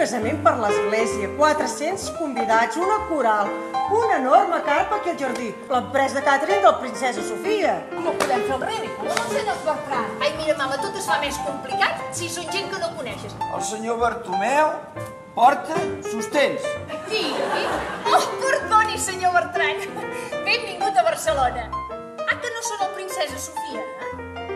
casament per l'església, 400 convidats, una coral, una enorme carpa aquí al jardí, l'empresa de càtering del Princesa Sofia. No podem fer el ridícul, no, senyor Bertran. Ai, mira, mama, tot es fa més complicat si són gent que no coneixes. El senyor Bartomeu porta sostens. Qui? Oh, perdoni, senyor Bertran. Benvingut a Barcelona. Ah, que no són el Princesa Sofia, eh?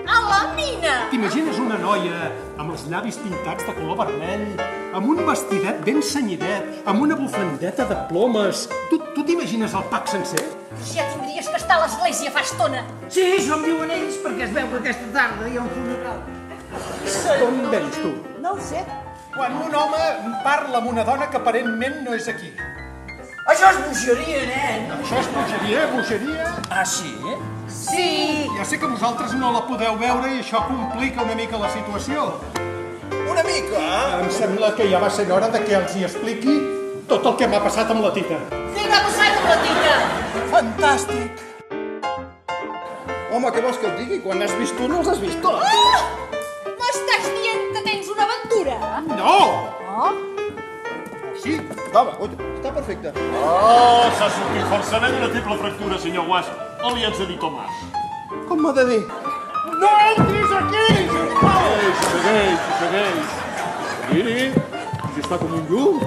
A la mina! T'imagines una noia amb els llavis pintats de color vermell, amb un vestidet ben senyidet, amb una bufandeta de plomes. Tu t'imagines el pack sencer? Ja tindries que estar a l'església fa estona. Sí, això em diuen ells, perquè es veu que aquesta tarda hi ha un funeral. D'on vens, tu? No ho sé. Quan un home parla amb una dona que aparentment no és aquí. Això és bogeria, nen. Això és bogeria? Ah, sí? Sí. Ja sé que vosaltres no la podeu veure i això complica una mica la situació. Una mica? Em sembla que ja va ser hora de que els hi expliqui tot el que m'ha passat amb la Tita. Què t'ha passat amb la Tita? Fantàstic. Home, què vols que et digui? Quan has vist tu, no els has vist tots. Oh! M'estàs dient que tens una aventura? No! Oh? Sí? Home, està perfecte. Oh, s'ha sortit forçament una triple fractura, senyor Guas. O li haig de dir Tomàs? Com m'ha de dir? No entris aquí, sisplau! Segueix. Miri, si està com un llum.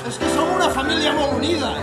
És que som una família molt unida.